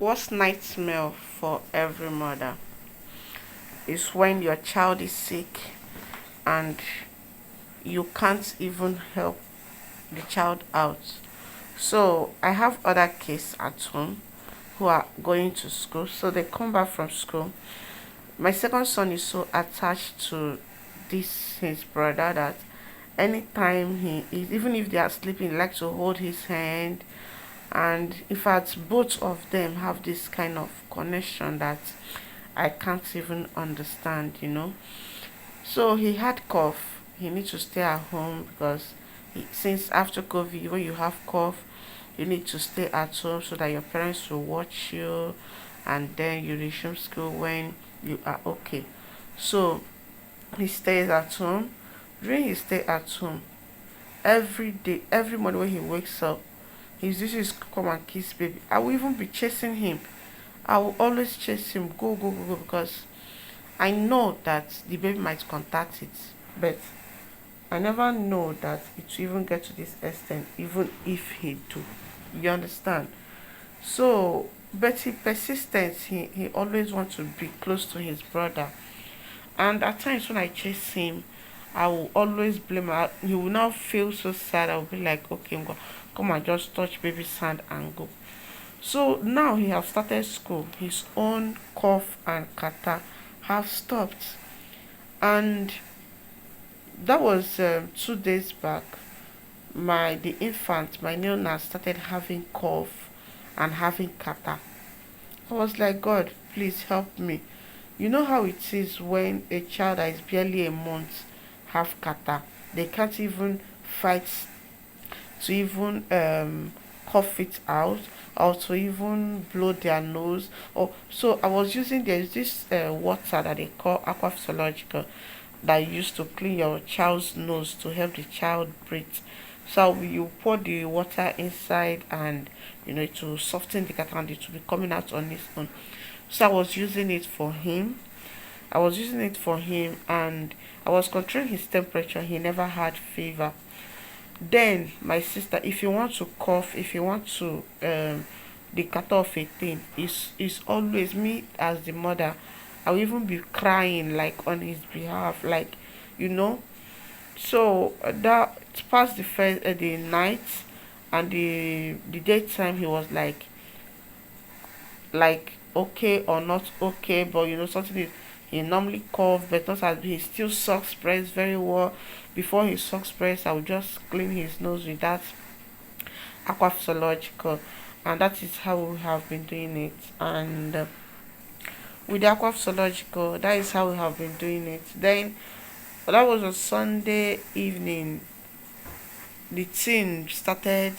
Worst nightmare for every mother is when your child is sick and you can't even help the child out. So I have other kids at home who are going to school. So they come back from school. My second son is so attached to this his brother that anytime he is, even if they are sleeping, he likes to hold his hand. And in fact, both of them have this kind of connection that I can't even understand. So he had cough. He needs to stay at home because since after COVID, when you have cough, you need to stay at home so that your parents will watch you, and then you resume school when you are okay. So he stays at home. During his stay at home, every day, every morning when he wakes up, his duty is to come and kiss baby. I will even be chasing him. I will always chase him, go, go, go, go, because I know that the baby might contact it, but I never know that it will even get to this extent, even if he do. You understand? So, but he persistent. He always wants to be close to his brother. And at times when I chase him, I will always blame her. He will now feel so sad. I will be like, okay, I'm going come and just touch baby's hand and go. So now he has started school. His own cough and catarrh have stopped. And that was 2 days back. The infant, my neonat, started having cough and having catarrh. I was like, God, please help me. You know how it is when a child that is barely a month have catarrh. They can't even fight to even cough it out or to even blow their nose. Or so I was using there's this water that they call aqua physiological that you use to clean your child's nose to help the child breathe. So you pour the water inside and it will soften the catarrh and it will be coming out on its own. So I was using it for him. And I was controlling his temperature. He never had fever. Then my sister, if you want to cough, if you want to the cut off a thing, is always me as the mother. I will even be crying like on his behalf, like you know. So that past the night and the daytime, he was like okay or not okay, but something is he normally cough, but not as he still sucks breast very well. Before he sucks breast, I will just clean his nose with that aqua physiological, and that is how we have been doing it. And with the aqua physiological, that is how we have been doing it. Then that was a Sunday evening. The teen started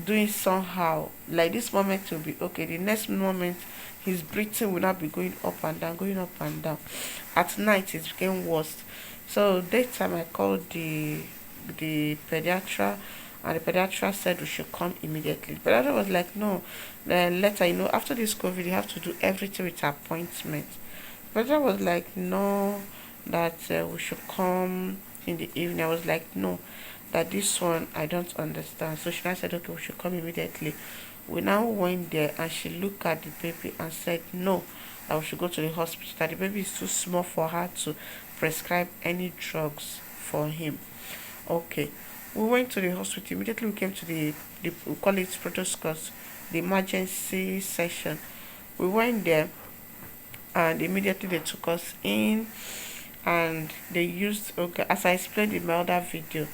doing somehow like this moment will be okay, the next moment his breathing will not be going up and down, going up and down. At night it became worse. So daytime I called the pediatra, and the pediatra said we should come immediately. The pediatra was like, no, then later, after this COVID you have to do everything with appointment. The pediatra was like, no, that we should come in the evening. I was like, no, that this one I don't understand. So she now said, okay, we should come immediately. We now went there and she looked at the baby and said, no, that we should go to the hospital, that the baby is too small for her to prescribe any drugs for him. Okay. We went to the hospital. Immediately we came to the we call it protocols, the emergency session. We went there and immediately they took us in and they used, okay, as I explained in my other video.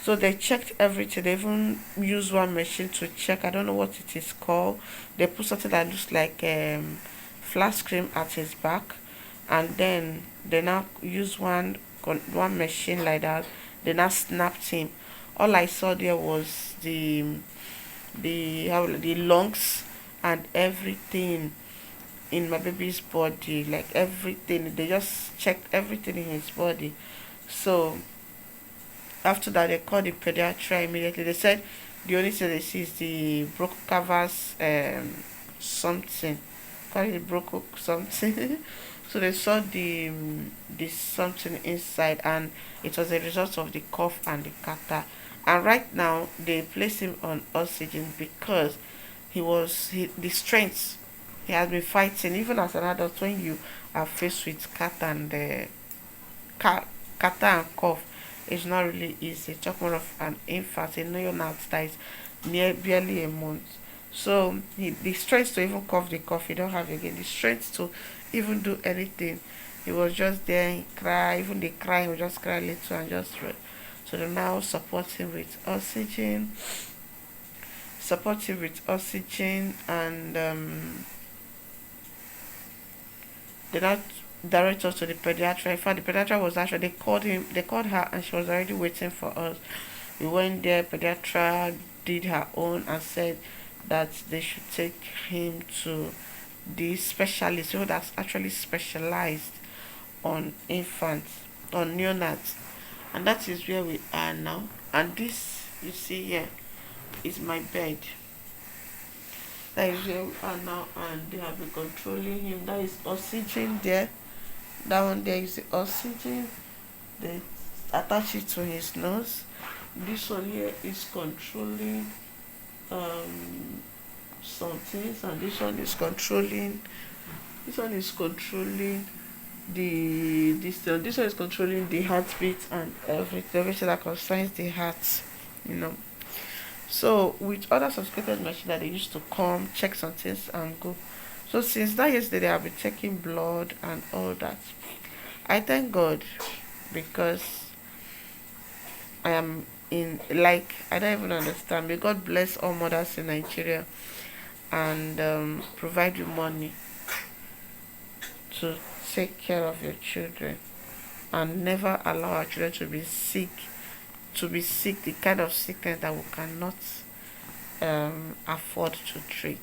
So they checked everything. They even used one machine to check. I don't know what it is called. They put something that looks like flash cream at his back, and then they now use one machine like that. They now snapped him. All I saw there was the lungs and everything in my baby's body, like everything. They just checked everything in his body. So after that, they called the pediatrician immediately. They said the only thing they see is the cavers something. Call it broco something. So they saw the something inside, and it was a result of the cough and the catarrh. And right now they place him on oxygen because the strength he has been fighting even as an adult. When you are faced with catarrh and cough, it's not really easy. Talk more of an infant, a neonat that is near barely a month. So the strength to even cough the cough, he don't have again. The strength to even do anything. He was just there, he cry, even the crying, he would just cry a little and just rest. So they now support him with oxygen, and they now direct us to the pediatrician. In fact, the pediatrician was actually, they called her, and she was already waiting for us. We went there, pediatrician did her own and said that they should take him to the specialist who that's actually specialized on infants, on neonates, and that is where we are now. And this you see here is my bed. That is where we are now, and they have been controlling him. That is oxygen there. That one there is the oxygen. They attach it to his nose. This one here is controlling some things, and this one is controlling. This one is controlling this one is controlling the heartbeat and everything that concerns the heart. You know. So with other subscripted machine that they used to come check some things and go. So since that yesterday they have been checking blood and all that. I thank God because I am in, like, I don't even understand. May God bless all mothers in Nigeria and provide you money to take care of your children and never allow our children to be sick, the kind of sickness that we cannot afford to treat.